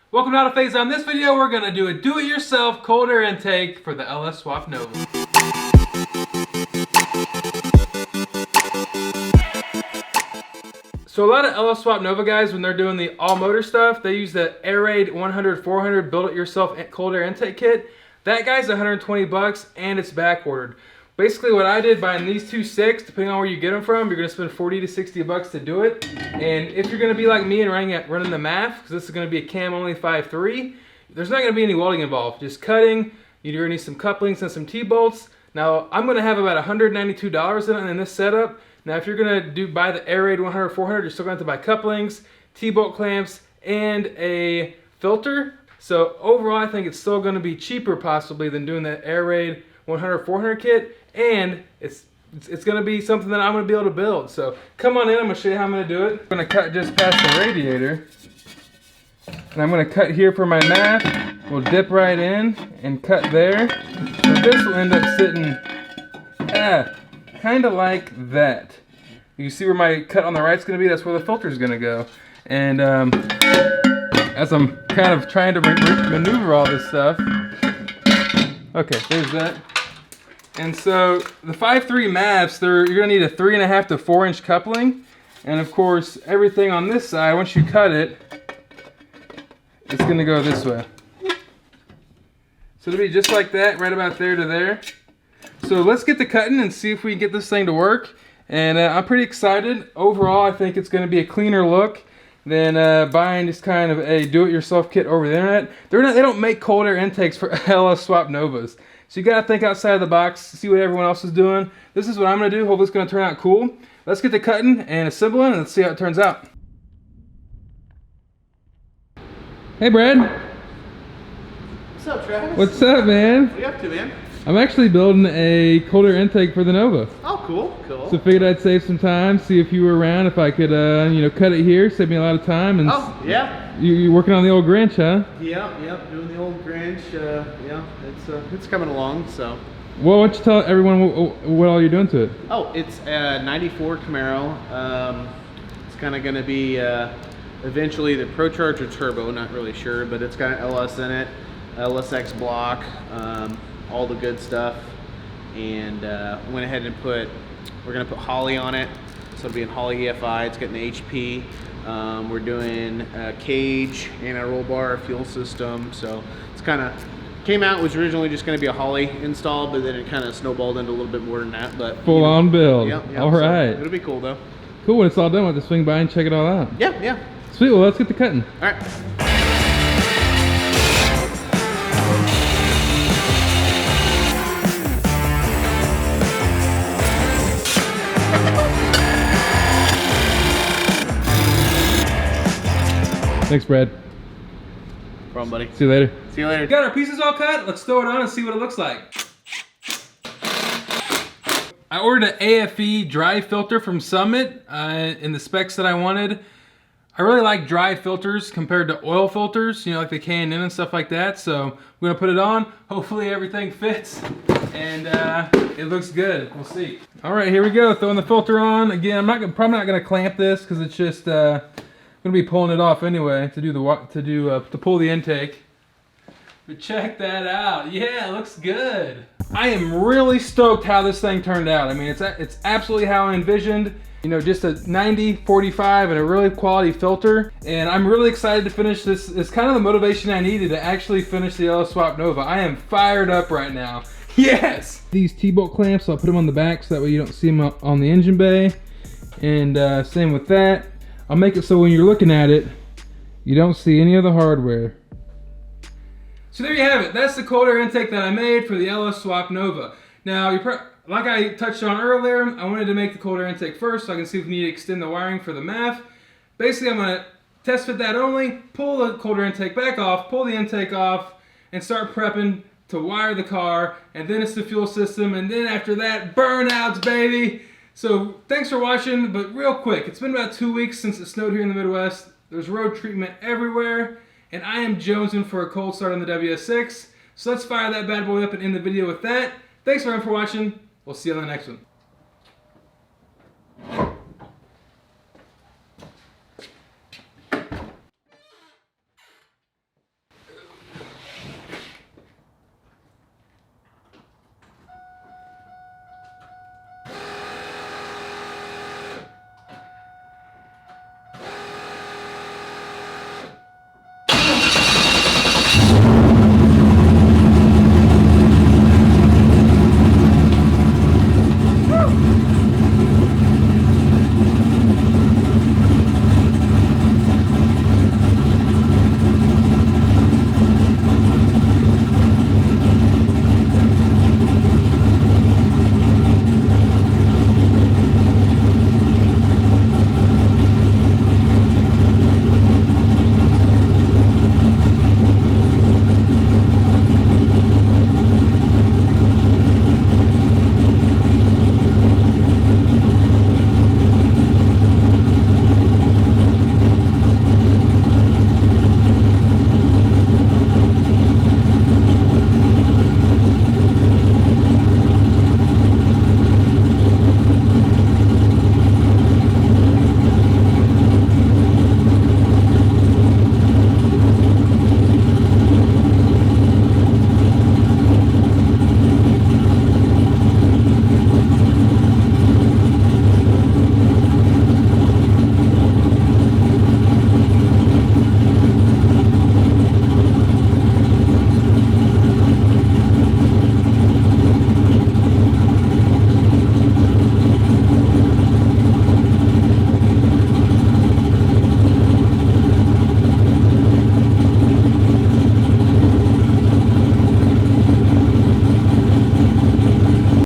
Welcome to Autofaze. On this video, we're going to do a do-it-yourself cold air intake for the LS Swap Nova. So a lot of LS Swap Nova guys, when they're doing the all-motor stuff, they use the Airade 100-400 build-it-yourself cold air intake kit. That guy's 120 bucks and it's back-ordered. Basically what I did buying these two sticks, depending on where you get them from, you're going to spend 40 to 60 bucks to do it. And if you're going to be like me and running the math, because this is going to be a cam only 5.3, there's not going to be any welding involved. Just cutting, you're going to need some couplings and some T-bolts. Now I'm going to have about $192 in this setup. Now if you're going to buy the Airade 100-400, you're still going to have to buy couplings, T-bolt clamps, and a filter. So overall I think it's still going to be cheaper possibly than doing the Airade 100-400 kit, and it's going to be something that I'm going to be able to build. So come on in, I'm going to show you how I'm going to do it. I'm going to cut just past the radiator, and I'm going to cut here for my math. We'll dip right in and cut there. So this will end up sitting kind of like that. You see where my cut on the right's going to be? That's where the filter is going to go. And as I'm kind of trying to maneuver all this stuff, okay, there's that. And so the 5.3 Mavs, you're going to need a 3.5 to 4 inch coupling. And of course, everything on this side, once you cut it, it's going to go this way. So it'll be just like that, right about there to there. So let's get to cutting and see if we can get this thing to work. And I'm pretty excited. Overall, I think it's going to be a cleaner look than buying just kind of a do-it-yourself kit over the internet. They don't make cold air intakes for LS Swap Novas. So you gotta think outside of the box, see what everyone else is doing. This is what I'm gonna do. Hopefully it's gonna turn out cool. Let's get to cutting and assembling and let's see how it turns out. Hey Brad. What's up, Travis? What's up, man? What are you up to, man? I'm actually building a cold air intake for the Nova. Oh, cool, cool. So figured I'd save some time, see if you were around, if I could, cut it here, save me a lot of time. And oh, yeah. You're working on the old Grinch, huh? Yep, doing the old Grinch. Yeah, it's coming along, so. Well, why don't you tell everyone what all you're doing to it? Oh, it's a 94 Camaro. It's kind of going to be eventually the ProCharger Turbo, not really sure, but it's got an LS in it, LSX block, all the good stuff. And went ahead and we're going to put Holley on it, so it'll be in Holley EFI. It's getting the HP. We're doing a cage and a roll bar fuel system, so it's kind of came out, was originally just going to be a Holley install, but then it kind of snowballed into a little bit more than that. But full on build. Yep, all right. So it'll be cool though. Cool. When it's all done, we'll just swing by and check it all out. Yeah. Sweet. Well, let's get to cutting. All right. Thanks, Brad. No problem, buddy. See you later. See you later. Got our pieces all cut. Let's throw it on and see what it looks like. I ordered an AFE dry filter from Summit in the specs that I wanted. I really like dry filters compared to oil filters, like the K&N and stuff like that. So we're gonna put it on. Hopefully everything fits and it looks good. We'll see. All right, here we go. Throwing the filter on. Again, I'm probably not gonna clamp this because it's just I'm gonna be pulling it off anyway to pull the intake. But check that out. Yeah, it looks good. I am really stoked how this thing turned out. I mean, it's absolutely how I envisioned. Just a 90-45 and a really quality filter. And I'm really excited to finish this. It's kind of the motivation I needed to actually finish the LS Swap Nova. I am fired up right now. Yes! These T-bolt clamps, I'll put them on the back so that way you don't see them on the engine bay. And same with that. I'll make it so when you're looking at it, you don't see any of the hardware. So there you have it. That's the cold air intake that I made for the LS Swap Nova. Now, like I touched on earlier, I wanted to make the cold air intake first so I can see if we need to extend the wiring for the MAF. Basically, I'm going to test fit that only, pull the cold air intake back off, pull the intake off, and start prepping to wire the car. And then it's the fuel system, and then after that, burnouts, baby! So thanks for watching, but real quick, it's been about 2 weeks since it snowed here in the Midwest. There's road treatment everywhere, and I am jonesing for a cold start on the WS6. So let's fire that bad boy up and end the video with that. Thanks everyone for watching. We'll see you on the next one.